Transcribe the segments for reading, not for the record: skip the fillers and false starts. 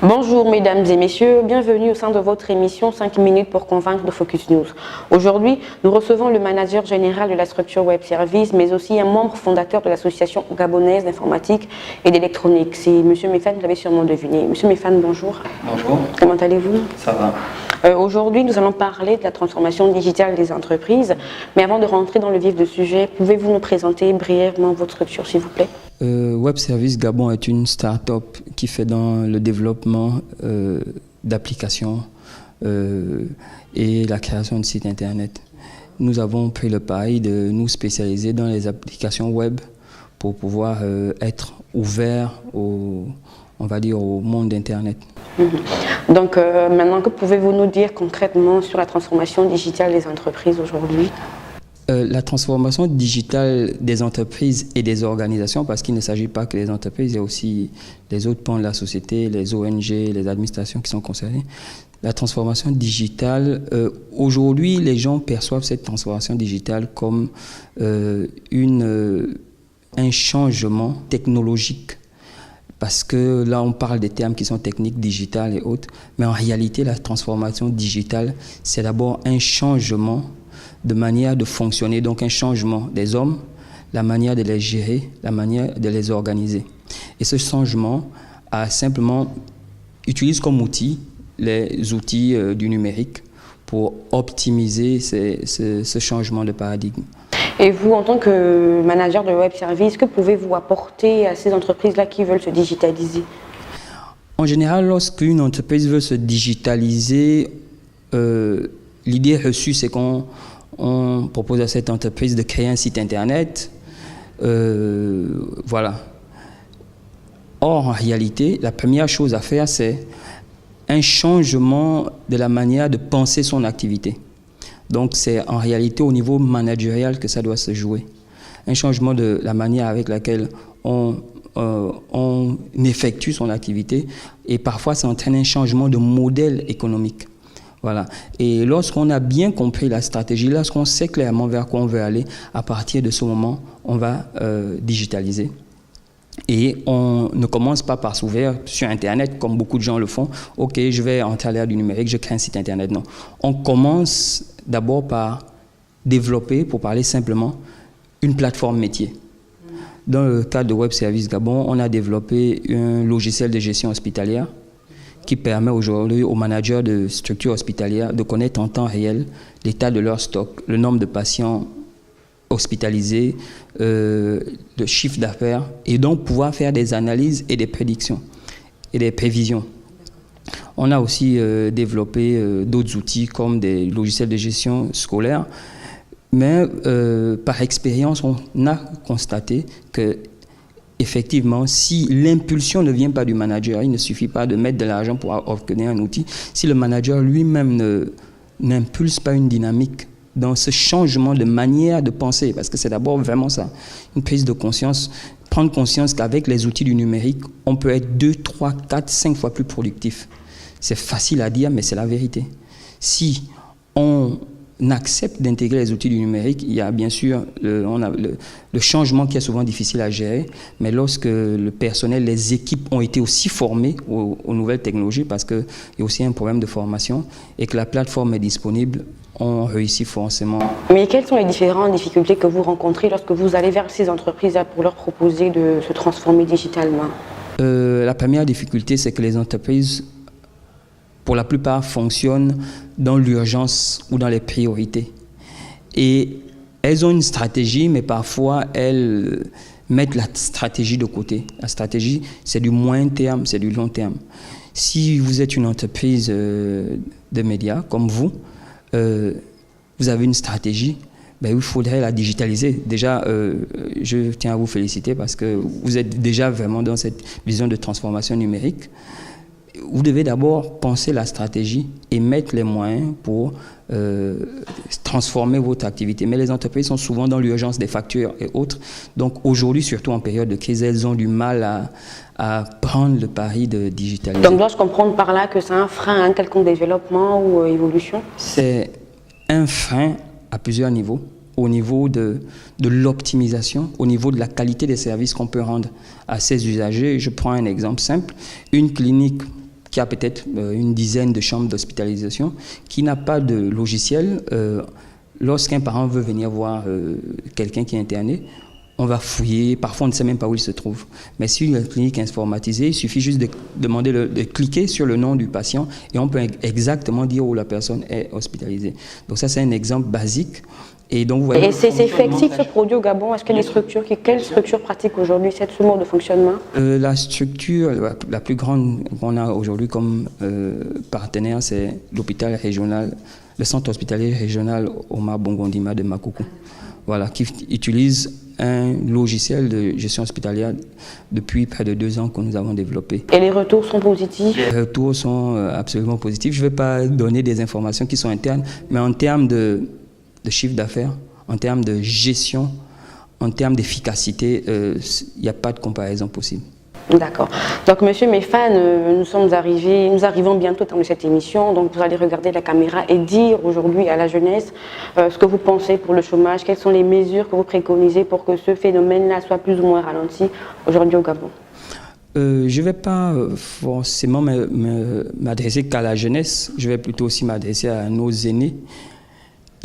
Bonjour mesdames et messieurs, bienvenue au sein de votre émission 5 minutes pour convaincre de Focus News. Aujourd'hui, nous recevons le manager général de la structure Web Service, mais aussi un membre fondateur de l'association gabonaise d'informatique et d'électronique. C'est M. Méfane, vous l'avez sûrement deviné. M. Méfane, bonjour. Bonjour. Comment allez-vous? Ça va. Aujourd'hui, nous allons parler de la transformation digitale des entreprises. Mais avant de rentrer dans le vif du sujet, pouvez-vous nous présenter brièvement votre structure, s'il vous plaît? Web Service Gabon est une start-up qui fait dans le développement d'applications et la création de sites Internet. Nous avons pris le pari de nous spécialiser dans les applications web pour pouvoir être ouverts au monde d'Internet. Donc maintenant, que pouvez-vous nous dire concrètement sur la transformation digitale des entreprises aujourd'hui? La transformation digitale des entreprises et des organisations, parce qu'il ne s'agit pas que des entreprises, il y a aussi les autres pans de la société, les ONG, les administrations qui sont concernées. La transformation digitale, aujourd'hui, les gens perçoivent cette transformation digitale comme un changement technologique. Parce que là, on parle des termes qui sont techniques, digitales et autres. Mais en réalité, la transformation digitale, c'est d'abord un changement de manière de fonctionner, donc un changement des hommes, la manière de les gérer, la manière de les organiser. Et ce changement utilise comme outil les outils du numérique pour optimiser ce changement de paradigme. Et vous, en tant que manager de web service, que pouvez-vous apporter à ces entreprises-là qui veulent se digitaliser? En général, lorsqu'une entreprise veut se digitaliser, l'idée reçue, c'est qu'on propose à cette entreprise de créer un site Internet. Voilà. Or, en réalité, la première chose à faire, c'est un changement de la manière de penser son activité. Donc, c'est en réalité au niveau managérial que ça doit se jouer. Un changement de la manière avec laquelle on effectue son activité, et parfois ça entraîne un changement de modèle économique. Voilà. Et lorsqu'on a bien compris la stratégie, lorsqu'on sait clairement vers quoi on veut aller, à partir de ce moment, on va digitaliser. Et on ne commence pas par s'ouvrir sur Internet, comme beaucoup de gens le font. OK, je vais entrer à l'ère du numérique, je crée un site Internet. Non. On commence d'abord par développer, pour parler simplement, une plateforme métier. Dans le cadre de Web Service Gabon, on a développé un logiciel de gestion hospitalière qui permet aujourd'hui aux managers de structures hospitalières de connaître en temps réel l'état de leur stock, le nombre de patients hospitalisés, le chiffre d'affaires, et donc pouvoir faire des analyses et des prédictions et des prévisions. On a aussi développé d'autres outils comme des logiciels de gestion scolaire, mais par expérience, on a constaté que effectivement, si l'impulsion ne vient pas du manager, il ne suffit pas de mettre de l'argent pour obtenir un outil. Si le manager lui-même n'impulse pas une dynamique dans ce changement de manière de penser, parce que c'est d'abord vraiment ça, une prise de conscience, prendre conscience qu'avec les outils du numérique, on peut être 2, 3, 4, 5 fois plus productif. C'est facile à dire, mais c'est la vérité. Si on accepte d'intégrer les outils du numérique, il y a bien sûr le changement qui est souvent difficile à gérer, mais lorsque le personnel, les équipes ont été aussi formées aux nouvelles technologies, parce qu'il y a aussi un problème de formation, et que la plateforme est disponible, on réussit forcément. Mais quelles sont les différentes difficultés que vous rencontrez lorsque vous allez vers ces entreprises-là pour leur proposer de se transformer digitalement? La première difficulté, c'est que les entreprises, pour la plupart, fonctionnent dans l'urgence ou dans les priorités. Et elles ont une stratégie, mais parfois, elles mettent la stratégie de côté. La stratégie, c'est du moyen terme, c'est du long terme. Si vous êtes une entreprise de médias, comme vous avez une stratégie, il faudrait la digitaliser. Déjà, je tiens à vous féliciter parce que vous êtes déjà vraiment dans cette vision de transformation numérique. Vous devez d'abord penser la stratégie et mettre les moyens pour transformer votre activité. Mais les entreprises sont souvent dans l'urgence des factures et autres. Donc aujourd'hui, surtout en période de crise, elles ont du mal à prendre le pari de digitaliser. Donc dois-je comprendre par là que c'est un frein à un quelconque développement ou évolution? C'est un frein à plusieurs niveaux. Au niveau de l'optimisation, au niveau de la qualité des services qu'on peut rendre à ses usagers. Je prends un exemple simple. Une clinique qui a peut-être une dizaine de chambres d'hospitalisation, qui n'a pas de logiciel. Lorsqu'un parent veut venir voir quelqu'un qui est interné, on va fouiller, parfois on ne sait même pas où il se trouve. Mais si une clinique est informatisée, il suffit juste de de cliquer sur le nom du patient et on peut exactement dire où la personne est hospitalisée. Donc ça, c'est un exemple basique. Et donc, vous voyez, c'est effectif ce produit au Gabon? Est-ce qu'il y a des structures, quelle structure pratique aujourd'hui ce mode de fonctionnement? La structure la plus grande qu'on a aujourd'hui comme partenaire, c'est l'hôpital régional, le centre hospitalier régional Omar Bongo Ndima de Makoukou. Voilà, qui utilise un logiciel de gestion hospitalière depuis près de 2 ans que nous avons développé. Et les retours sont positifs? Les retours sont absolument positifs. Je ne vais pas donner des informations qui sont internes, mais en termes de chiffre d'affaires, en termes de gestion, en termes d'efficacité, il n'y a pas de comparaison possible. D'accord. Donc, Monsieur Mefan, nous arrivons bientôt au terme de cette émission. Donc, vous allez regarder la caméra et dire aujourd'hui à la jeunesse ce que vous pensez pour le chômage, quelles sont les mesures que vous préconisez pour que ce phénomène-là soit plus ou moins ralenti aujourd'hui au Gabon. Je ne vais pas forcément m'adresser qu'à la jeunesse, je vais plutôt aussi m'adresser à nos aînés.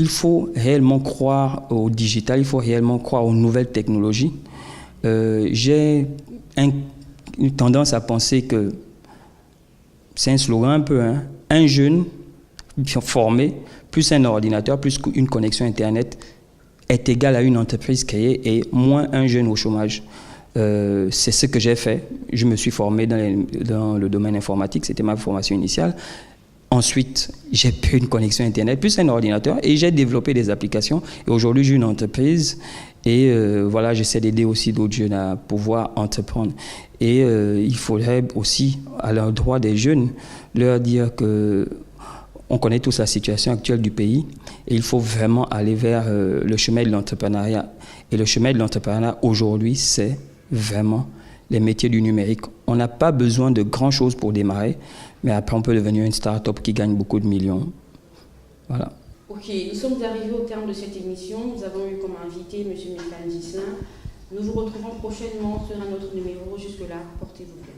Il faut réellement croire au digital, il faut réellement croire aux nouvelles technologies. J'ai une tendance à penser que c'est un slogan un peu, hein, un jeune formé, plus un ordinateur, plus une connexion Internet est égal à une entreprise créée et moins un jeune au chômage. C'est ce que j'ai fait. Je me suis formé dans le domaine informatique, c'était ma formation initiale. Ensuite, j'ai pris une connexion Internet, plus un ordinateur, et j'ai développé des applications. Et aujourd'hui, j'ai une entreprise et voilà, j'essaie d'aider aussi d'autres jeunes à pouvoir entreprendre. Et il faudrait aussi, à l'endroit des jeunes, leur dire que on connaît tous la situation actuelle du pays et il faut vraiment aller vers le chemin de l'entrepreneuriat. Et le chemin de l'entrepreneuriat aujourd'hui, c'est vraiment les métiers du numérique. On n'a pas besoin de grand-chose pour démarrer, mais après on peut devenir une start-up qui gagne beaucoup de millions. Voilà. Ok, nous sommes arrivés au terme de cette émission. Nous avons eu comme invité M. Mefan Ghislain. Nous vous retrouvons prochainement sur un autre numéro. Jusque-là, portez-vous bien.